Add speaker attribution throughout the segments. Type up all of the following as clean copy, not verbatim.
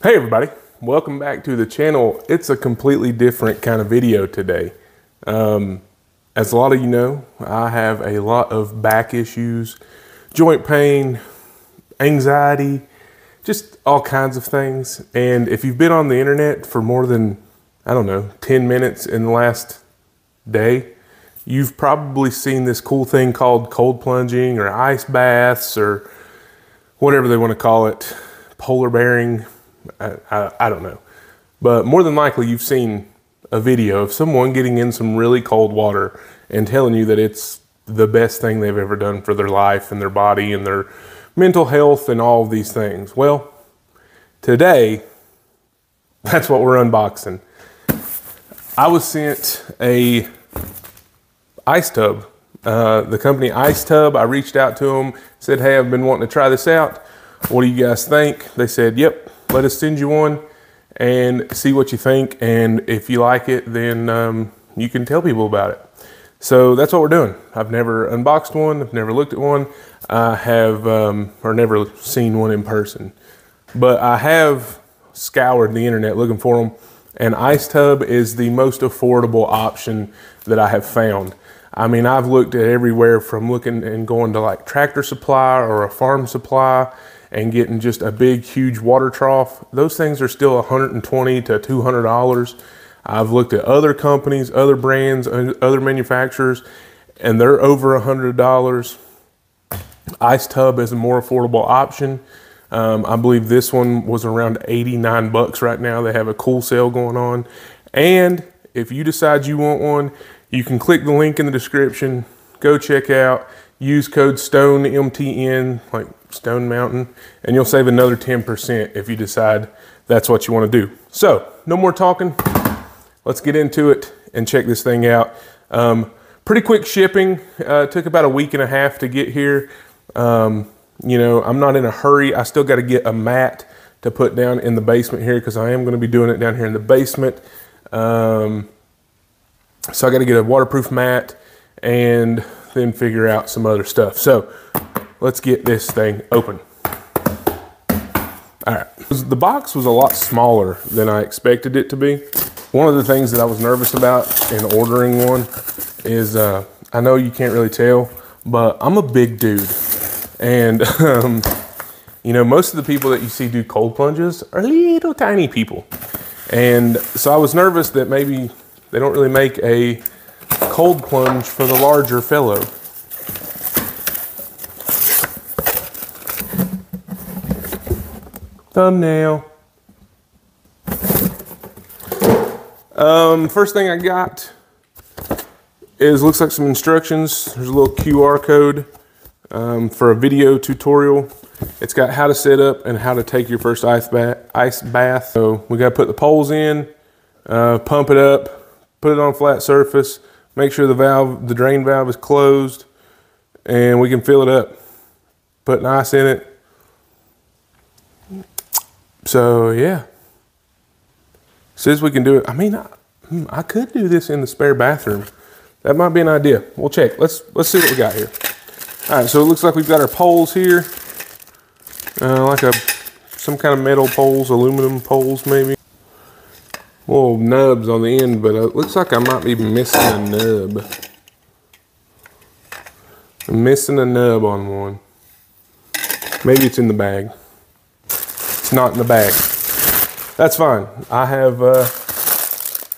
Speaker 1: Hey everybody, welcome back to the channel. It's a completely different kind of video today. As a lot of you know, I have a lot of back issues, joint pain, anxiety, just all kinds of things. And if you've been on the internet for more than, 10 minutes in the last day, you've probably seen this cool thing called cold plunging or ice baths or whatever they want to call it, polar bearing. I don't know. But more than likely you've seen a video of someone getting in some really cold water and telling you that it's the best thing they've ever done for their life and their body and their mental health and all of these things. Well, today, that's what we're unboxing. I was sent a ice tub. The company Ice Tub, I reached out to them, said, hey, I've been wanting to try this out. What do you guys think? They said, yep, let us send you one and see what you think. And if you like it, then you can tell people about it. So that's what we're doing. I've never unboxed one. I've never looked at one. I have, or never seen one in person. But I have scoured the internet looking for them. And Ice Tub is the most affordable option that I have found. I mean, I've looked at everywhere from looking and going to like Tractor Supply or a Farm Supply and getting just a big, huge water trough. Those things are still $120 to $200. I've looked at other companies, other brands, other manufacturers, and they're over $100. Ice Tub is a more affordable option. I believe this one was around 89 bucks right now. They have a cool sale going on. And if you decide you want one, you can click the link in the description, go check out, use code STONEMTN, like Stone Mountain, and you'll save another 10% if you decide that's what you want to do. So, no more talking. Let's get into it and check this thing out. Pretty quick shipping. Took about a week and a half to get here. You know, I'm not in a hurry. I still got to get a mat to put down in the basement here because I am going to be doing it down here in the basement. So I got to get a waterproof mat and then figure out some other stuff. So let's get this thing open. All right. The box was a lot smaller than I expected it to be. One of the things that I was nervous about in ordering one is, I know you can't really tell, but I'm a big dude. And, you know, most of the people that you see do cold plunges are little tiny people. And so I was nervous that maybe they don't really make a cold plunge for the larger fellow. Thumbnail. First thing I got is, looks like some instructions. There's a little QR code for a video tutorial. It's got how to set up and how to take your first ice bath. So we got to put the poles in, pump it up, put it on a flat surface, make sure the drain valve is closed, and we can fill it up. Put an ice in it. So yeah, says we can do it. I mean, I could do this in the spare bathroom. That might be an idea. We'll check. Let's see what we got here. All right, so it looks like we've got our poles here, like some kind of metal poles, aluminum poles maybe. Little nubs on the end, but it looks like I might be missing a nub. I'm missing a nub on one. Maybe it's in the bag. It's not in the bag. That's fine. I have,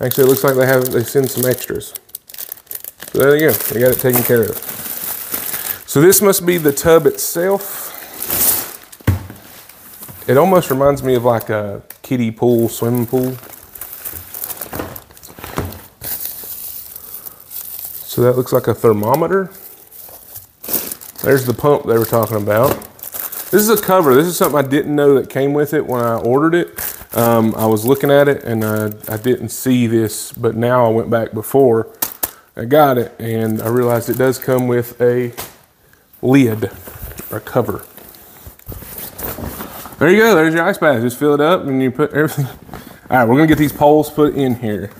Speaker 1: actually it looks like they send some extras. So there you go, they got it taken care of. So this must be the tub itself. It almost reminds me of like a kiddie pool, swimming pool. So that looks like a thermometer. There's the pump they were talking about. This is a cover. This is something I didn't know that came with it when I ordered it. I was looking at it and I didn't see this, but now I went back before I got it and I realized it does come with a lid or cover. There you go. There's your ice bath. Just fill it up and you put everything. All right, we're gonna get these poles put in here.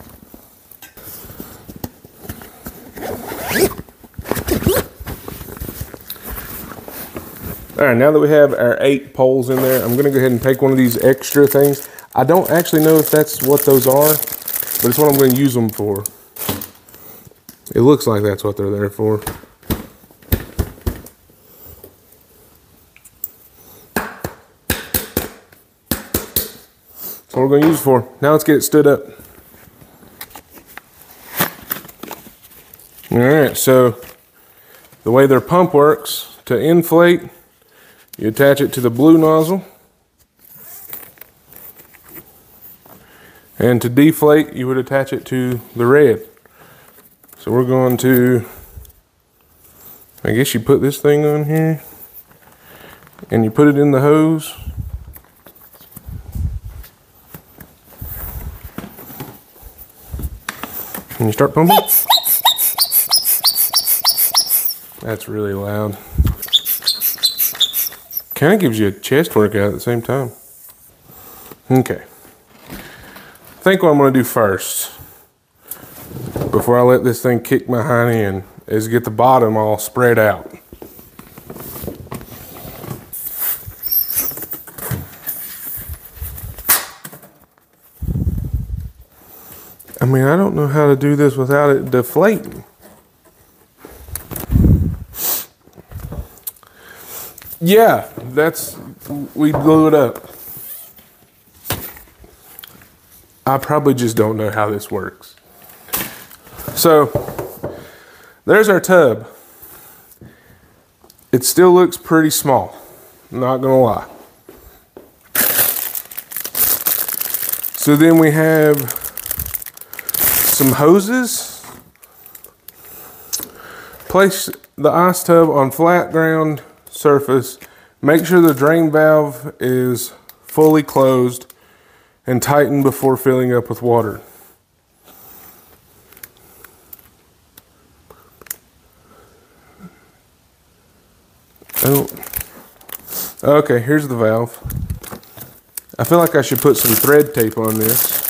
Speaker 1: All right, now that we have our 8 poles in there, I'm gonna go ahead and take one of these extra things. I don't actually know if that's what those are, but it's what I'm gonna use them for. It looks like that's what they're there for. That's what we're gonna use it for. Now let's get it stood up. All right, so the way their pump works, to inflate, you attach it to the blue nozzle. And to deflate, you would attach it to the red. So we're going to, I guess you put this thing on here and you put it in the hose. And you start pumping. That's really loud. Kind of gives you a chest workout at the same time. Okay. I think what I'm going to do first, before I let this thing kick my hind end, is get the bottom all spread out. I mean, I don't know how to do this without it deflating. Yeah, we blew it up. I probably just don't know how this works. So, there's our tub. It still looks pretty small, not gonna lie. So then we have some hoses. Place the ice tub on flat ground surface. Make sure the drain valve is fully closed and tighten before filling up with water. Oh, okay, here's the valve. I feel like I should put some thread tape on this.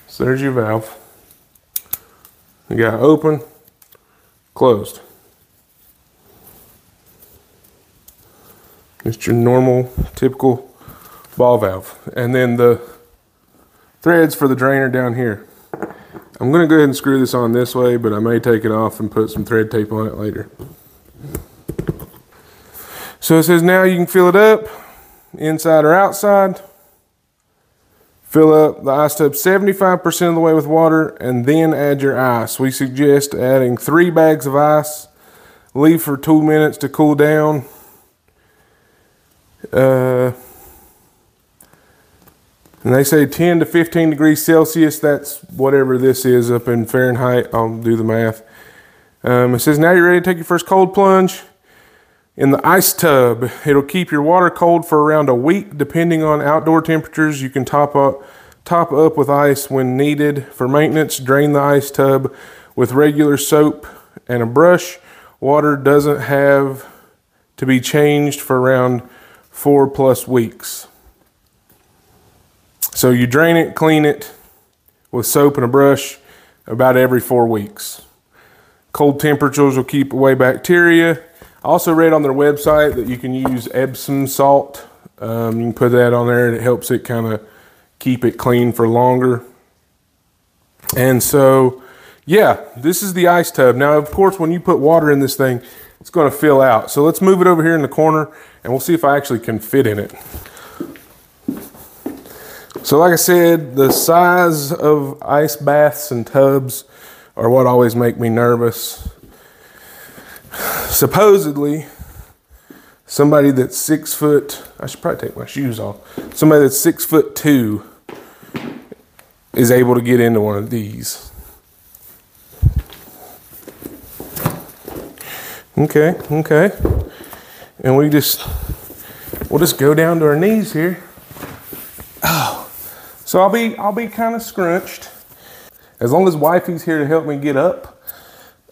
Speaker 1: So there's your valve. You got open, closed. It's your normal, typical ball valve. And then the threads for the drainer down here. I'm gonna go ahead and screw this on this way, but I may take it off and put some thread tape on it later. So it says now you can fill it up, inside or outside. Fill up the ice tub 75% of the way with water and then add your ice. We suggest adding 3 bags of ice. Leave for 2 minutes to cool down. And they say 10 to 15 degrees Celsius. That's whatever this is up in Fahrenheit. I'll do the math. It says now you're ready to take your first cold plunge in the ice tub. It'll keep your water cold for around a week depending on outdoor temperatures. You can top up with ice when needed. For maintenance, drain the ice tub with regular soap and a brush. Water doesn't have to be changed for around 4+ weeks. So you drain it, clean it with soap and a brush about every 4 weeks. Cold temperatures will keep away bacteria. I also read on their website that you can use Epsom salt. You can put that on there and it helps it kind of keep it clean for longer. And so, yeah, this is the ice tub. Now, of course, when you put water in this thing, it's going to fill out. So let's move it over here in the corner and we'll see if I actually can fit in it. So like I said, the size of ice baths and tubs are what always make me nervous. Supposedly, somebody that's 6 foot, I should probably take my shoes off. Somebody that's 6'2" is able to get into one of these. Okay. And we'll just go down to our knees here. Oh, so I'll be kind of scrunched. As long as wifey's here to help me get up,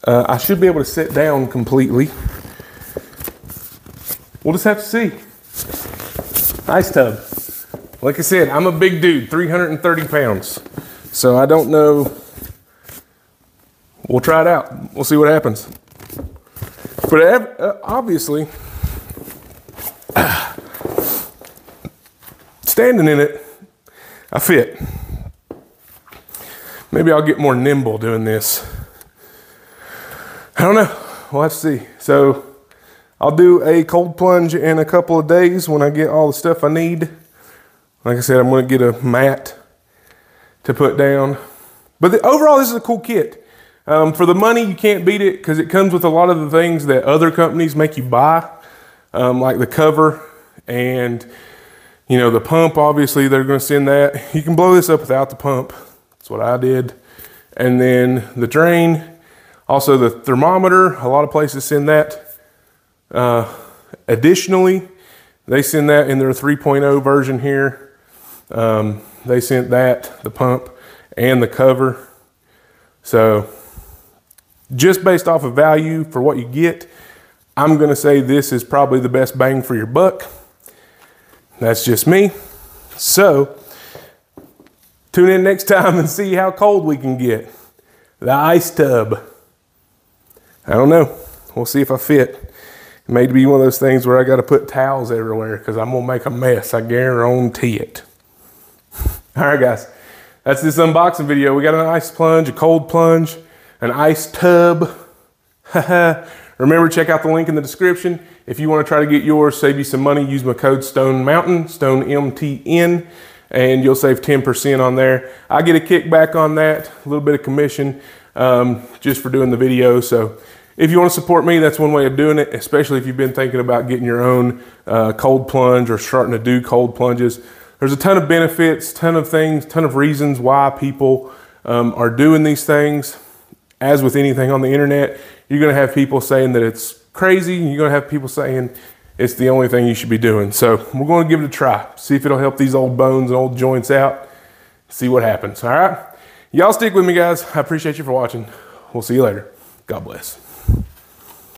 Speaker 1: I should be able to sit down completely. We'll just have to see. Ice tub. Like I said, I'm a big dude, 330 pounds. So I don't know. We'll try it out. We'll see what happens. But obviously, standing in it, I fit. Maybe I'll get more nimble doing this. I don't know. We'll have to see. So I'll do a cold plunge in a couple of days when I get all the stuff I need. Like I said, I'm going to get a mat to put down. But overall, this is a cool kit. For the money, you can't beat it because it comes with a lot of the things that other companies make you buy, like the cover and, you know, the pump. Obviously, they're going to send that. You can blow this up without the pump. That's what I did. And then the drain, also the thermometer. A lot of places send that. Additionally, they send that in their 3.0 version here. They sent that, the pump, and the cover. So just based off of value for what you get, I'm going to say this is probably the best bang for your buck. That's just me. So tune in next time and see how cold we can get. The ice tub. I don't know. We'll see if I fit. It may be one of those things where I got to put towels everywhere because I'm going to make a mess. I guarantee it. All right, guys. That's this unboxing video. We got an ice plunge, a cold plunge, an ice tub. Remember, check out the link in the description. If you want to try to get yours, save you some money, use my code Stone Mountain, Stone MTN, and you'll save 10% on there. I get a kickback on that, a little bit of commission just for doing the video. So if you want to support me, that's one way of doing it, especially if you've been thinking about getting your own cold plunge or starting to do cold plunges. There's a ton of benefits, ton of things, ton of reasons why people are doing these things. As with anything on the internet, you're going to have people saying that it's crazy. You're going to have people saying it's the only thing you should be doing. So we're going to give it a try. See if it'll help these old bones and old joints out. See what happens. All right. Y'all stick with me, guys. I appreciate you for watching. We'll see you later. God bless.